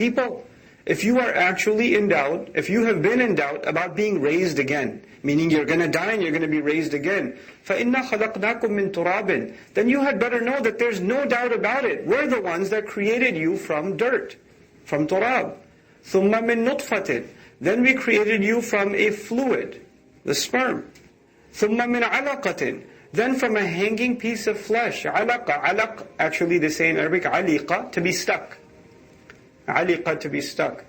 People, if you are actually in doubt, if you have been in doubt about being raised again, meaning you're going to die and you're going to be raised again, فَإِنَّا خَلَقْنَاكُم مِّن تُرَابٍ, then you had better know that there's no doubt about it. We're the ones that created you from dirt, from turab. ثُمَّ مِن نُطْفَةٍ, then we created you from a fluid, the sperm. ثُمَّ مِن عَلَقَةٍ, then from a hanging piece of flesh. Alaq, actually they say in Arabic, aliqa, to be stuck. Aliqa, to be stuck.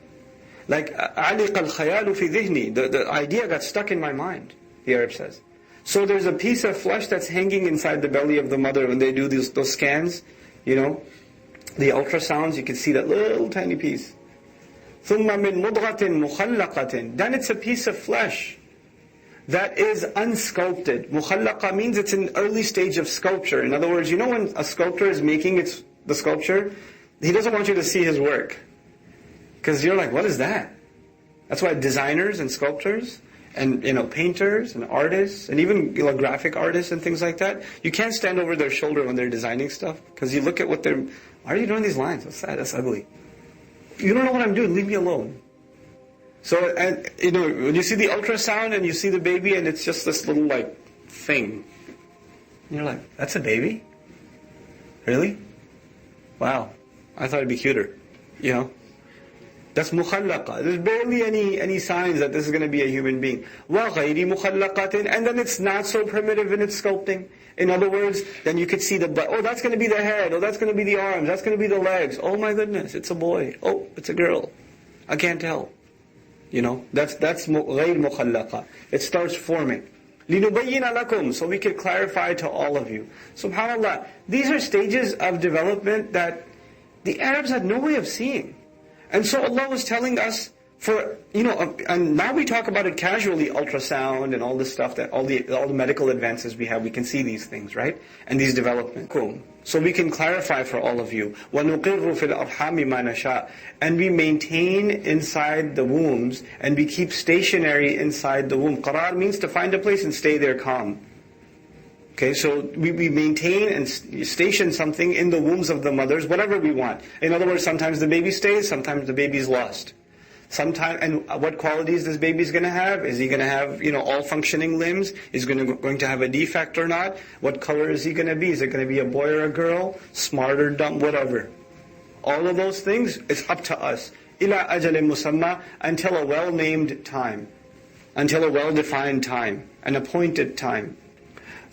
Like, aliqa al-khayalu fi dhihni, the idea got stuck in my mind, the Arab says. So there's a piece of flesh that's hanging inside the belly of the mother when they do those scans, the ultrasounds, you can see that little tiny piece. ثُمَّ مِن مُضْغَةٍ مُخَلَّقَةٍ, then it's a piece of flesh that is unsculpted. Mukhallaqa means it's an early stage of sculpture. In other words, when a sculptor is making the sculpture, he doesn't want you to see his work. Because you're like, what is that? That's why designers and sculptors and painters and artists and even graphic artists and things like that, you can't stand over their shoulder when they're designing stuff, because you look at what why are you drawing these lines? What's that? That's ugly. You don't know what I'm doing, leave me alone. So, when you see the ultrasound and you see the baby and it's just this little thing, and you're like, that's a baby? Really? Wow. I thought it'd be cuter. That's mukhallaqa. There's barely any signs that this is going to be a human being. وَغَيْرِ مُخَلَّقَةٍ, and then it's not so primitive in its sculpting. In other words, then you could see the butt. Oh, that's going to be the head. Oh, that's going to be the arms. That's going to be the legs. Oh my goodness, it's a boy. Oh, it's a girl. I can't tell. That's غَيْرِ مُخَلَّقَةٍ. It starts forming. لِنُبَيِّنَ لَكُمْ, so we could clarify to all of you. SubhanAllah, these are stages of development that the Arabs had no way of seeing. And so Allah was telling us, and now we talk about it casually, ultrasound and all this stuff, that all the medical advances we have, we can see these things, right? And these developments. So we can clarify for all of you. وَنُقِرُّ فِي الْأَرْحَامِ مَا نَشَاءُ, and we maintain inside the wombs, and we keep stationary inside the womb. Qarar means to find a place and stay there calm. Okay, so we maintain and station something in the wombs of the mothers, whatever we want. In other words, sometimes the baby stays, sometimes the baby's lost. And what qualities this baby's going to have? Is he going to have, all functioning limbs? Is he going to have a defect or not? What color is he going to be? Is it going to be a boy or a girl? Smart or dumb? Whatever. All of those things, it's up to us. إِلَىٰ أَجَلٍ مُسَمَّى, until a well-named time. Until a well-defined time. An appointed time.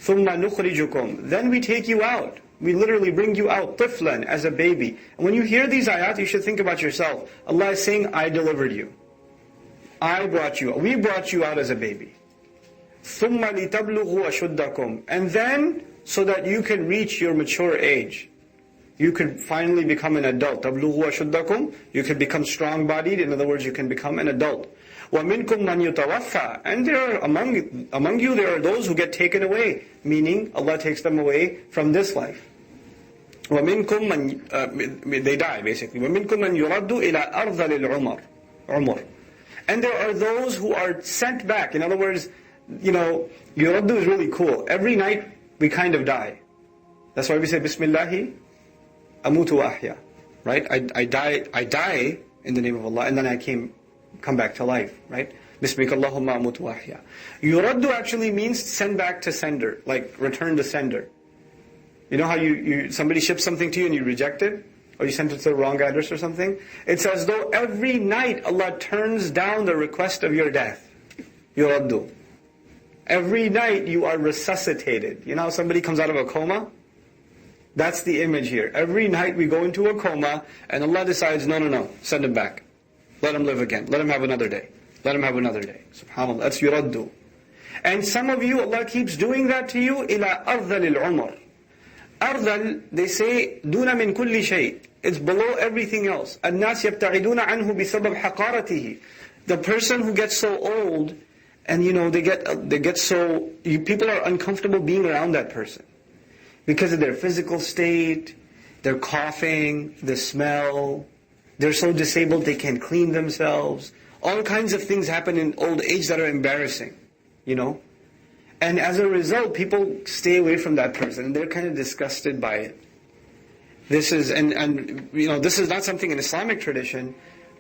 ثُمَّ نُخْرِجُكُمْ, then we take you out. We literally bring you out, طِفْلًا, as a baby. And when you hear these ayat, you should think about yourself. Allah is saying, I delivered you. I brought you out. We brought you out as a baby. ثُمَّ لِتَبْلُغُوا أَشُدَّكُمْ, and then, so that you can reach your mature age. You could finally become an adult. تَبْلُغُوا أَشُدَّكُمْ, you could become strong-bodied. In other words, you can become an adult. وَمِنْكُمْ مَنْ يُتَوَفَّى, and there are among you there are those who get taken away, meaning Allah takes them away from this life. وَمِنْكُمْ مَنْ they die basically. وَمِنْكُمْ مَنْ يُرَدُّ إِلَىٰ أَرْذَلِ الْعُمَرِ, and there are those who are sent back. In other words, yuraddu is really cool. Every night we kind of die. That's why we say Bismillahi amutu wa ahya. Right? I die in the name of Allah, and then I come back to life, right? Bismika Allahumma amutu wa ahya. Yuraddu actually means send back to sender, like return to sender. You know how somebody ships something to you and you reject it? Or you sent it to the wrong address or something? It's as though every night Allah turns down the request of your death. Yuraddu. Every night you are resuscitated. You know how somebody comes out of a coma? That's the image here. Every night we go into a coma and Allah decides, no, send him back. Let him live again. Let him have another day. Let him have another day. SubhanAllah. That's yuraddu. And some of you, Allah keeps doing that to you. إِلَىٰ أَرْذَلِ الْعُمَرِ. Ardal, they say, duna min kulli shay. It's below everything else. الناس يبتعدون عنه بسبب حقارته. The person who gets so old, and they get so, people are uncomfortable being around that person. Because of their physical state, their coughing, the smell, they're so disabled they can't clean themselves. All kinds of things happen in old age that are embarrassing, And as a result, people stay away from that person, and they're kind of disgusted by it. This is, and this is not something in Islamic tradition,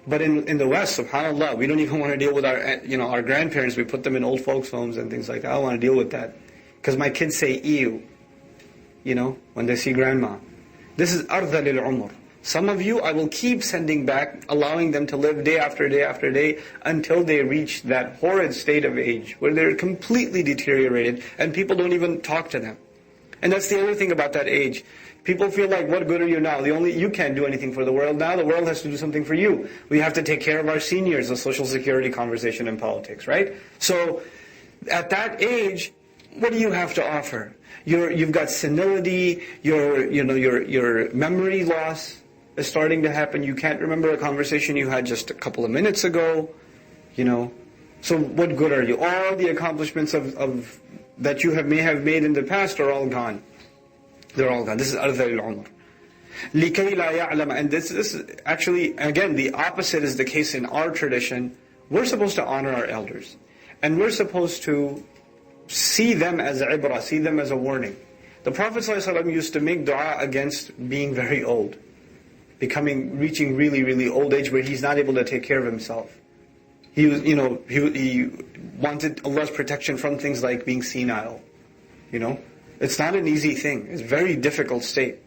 but in the West, subhanAllah, we don't even want to deal with our grandparents. We put them in old folks' homes and things like that. I don't want to deal with that. Because my kids say, ew, when they see grandma. This is arda lil umr. Some of you, I will keep sending back, allowing them to live day after day after day, until they reach that horrid state of age, where they're completely deteriorated, and people don't even talk to them. And that's the other thing about that age. People feel like, what good are you now? You can't do anything for the world now. The world has to do something for you. We have to take care of our seniors, the Social Security conversation in politics, right? So, at that age, what do you have to offer? You've got senility. Your memory loss is starting to happen. You can't remember a conversation you had just a couple of minutes ago. So what good are you? All the accomplishments of that you may have made in the past are all gone. They're all gone. This is أرذل العمر. لكي لا يعلم. And this is actually, again, the opposite is the case in our tradition. We're supposed to honor our elders. And we're supposed to see them as ibrah, see them as a warning. The Prophet ﷺ used to make dua against being very old, reaching really, really old age where he's not able to take care of himself. He wanted Allah's protection from things like being senile. It's not an easy thing. It's a very difficult state.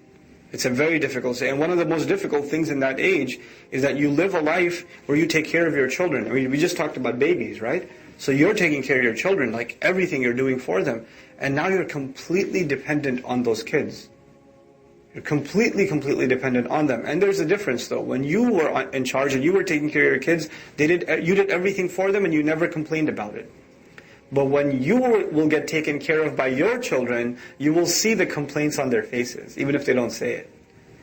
It's a very difficult state. And one of the most difficult things in that age is that you live a life where you take care of your children. I mean, we just talked about babies, right? So you're taking care of your children, like everything you're doing for them. And now you're completely dependent on those kids. You're completely dependent on them. And there's a difference though. When you were in charge and you were taking care of your kids, you did everything for them and you never complained about it. But when you will get taken care of by your children, you will see the complaints on their faces, even if they don't say it.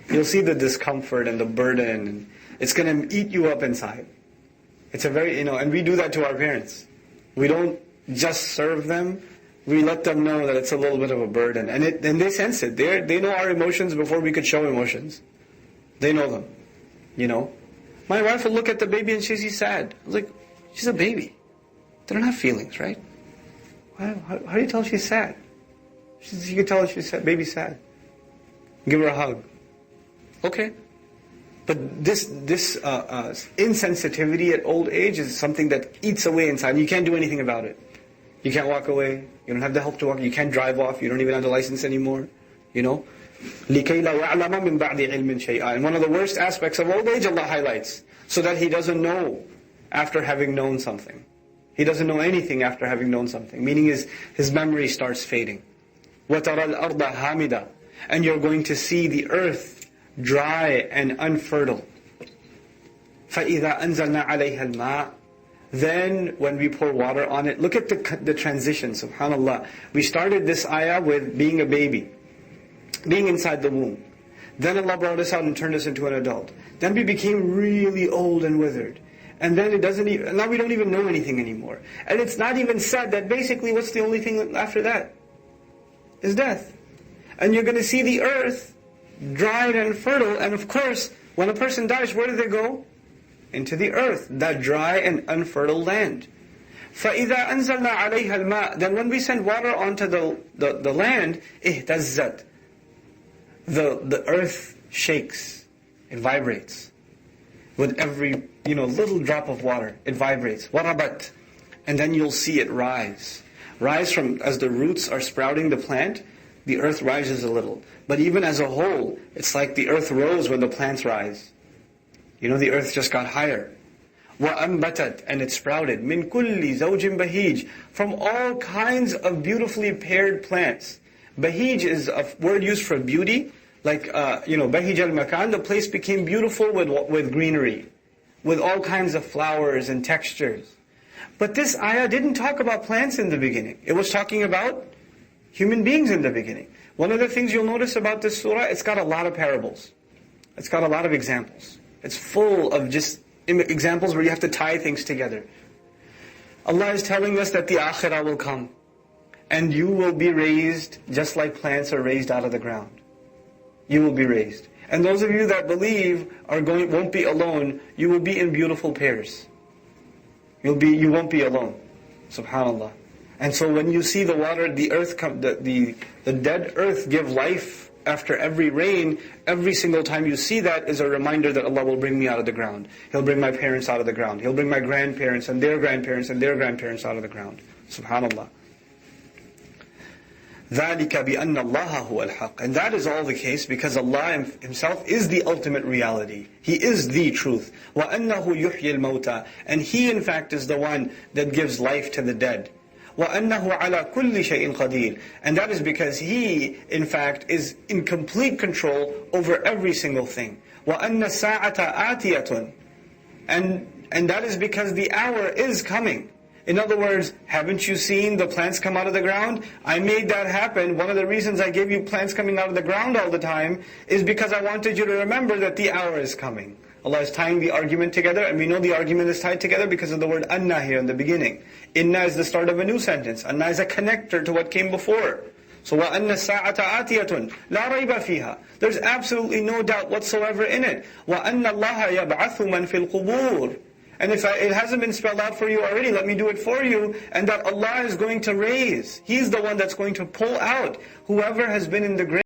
You'll see the discomfort and the burden, and it's going to eat you up inside. It's a very, and we do that to our parents. We don't just serve them, we let them know that it's a little bit of a burden. And they sense it. They know our emotions before we could show emotions. They know them, My wife will look at the baby and she's sad. I was like, she's a baby. They don't have feelings, right? How do you tell she's sad? You can tell she's sad, baby's sad. Give her a hug. Okay. But this insensitivity at old age is something that eats away inside. And you can't do anything about it. You can't walk away. You don't have the help to walk. You can't drive off. You don't even have the license anymore. لِكَيْ لَا يَعْلَمَ مِنْ بَعْدِ عِلْمٍ شَيْئًا. And one of the worst aspects of old age, Allah highlights, so that he doesn't know after having known something. He doesn't know anything after having known something. Meaning his memory starts fading. وَتَرَى الْأَرْضَ هَامِدًا. And you're going to see the earth dry and unfertile. فَإِذَا أَنزَلْنَا عَلَيْهَا الْمَاءِ. Then when we pour water on it, look at the transition, subhanAllah. We started this ayah with being a baby, being inside the womb. Then Allah brought us out and turned us into an adult. Then we became really old and withered. And then now we don't even know anything anymore. And it's not even said that basically what's the only thing after that? Is death. And you're going to see the earth dried and fertile. And of course, when a person dies, where do they go? Into the earth, that dry and unfertile land. فَإِذَا أَنزَلْنَا عَلَيْهَا الْمَاءِ. Then when we send water onto the land, اهتزت. The earth shakes, it vibrates. With every little drop of water, it vibrates. وَرَبَتْ. And then you'll see it rise. Rise from, as the roots are sprouting the plant, the earth rises a little. But even as a whole, it's like the earth rose when the plants rise. The earth just got higher. وَأَنْبَتَتْ. And it sprouted. مِنْ كُلِّ زَوْجٍ بَهِيجٍ. From all kinds of beautifully paired plants. Bahij is a word used for beauty. Like, Bahij al-Makan, the place became beautiful with greenery. With all kinds of flowers and textures. But this ayah didn't talk about plants in the beginning. It was talking about human beings in the beginning. One of the things you'll notice about this surah, it's got a lot of parables. It's got a lot of examples. It's full of just examples where you have to tie things together. Allah is telling us that the akhirah will come. And you will be raised just like plants are raised out of the ground. You will be raised. And those of you that believe won't be alone. You will be in beautiful pairs. You won't be alone. Subhanallah. And so when you see the water, the earth the dead earth give life after every rain, every single time you see that is a reminder that Allah will bring me out of the ground. He'll bring my parents out of the ground. He'll bring my grandparents and their grandparents and their grandparents out of the ground. Subhanallah. ذَلِكَ بِأَنَّ اللَّهَ هُوَ الْحَقِّ. And that is all the case because Allah Himself is the ultimate reality. He is the truth. وَأَنَّهُ يُحْيِي الْمَوْتَى. And He in fact is the one that gives life to the dead. وَأَنَّهُ عَلَى كُلِّ شَيْءٍ قَدِيرٍ. And that is because He in fact is in complete control over every single thing. وَأَنَّ السَّاعَةَ آتِيَةٌ. And that is because the hour is coming. In other words, haven't you seen the plants come out of the ground? I made that happen. One of the reasons I gave you plants coming out of the ground all the time is because I wanted you to remember that the hour is coming. Allah is tying the argument together, and we know the argument is tied together because of the word anna here in the beginning. Inna is the start of a new sentence. Anna is a connector to what came before. So وَأَنَّ السَّاعَةَ آتِيَةٌ لَا رَيْبَ فِيهَا. There's absolutely no doubt whatsoever in it. وَأَنَّ اللَّهَ يَبْعَثُ مَنْ فِي الْقُبُورِ. And if it hasn't been spelled out for you already, let me do it for you. And that Allah is going to raise. He's the one that's going to pull out whoever has been in the grave.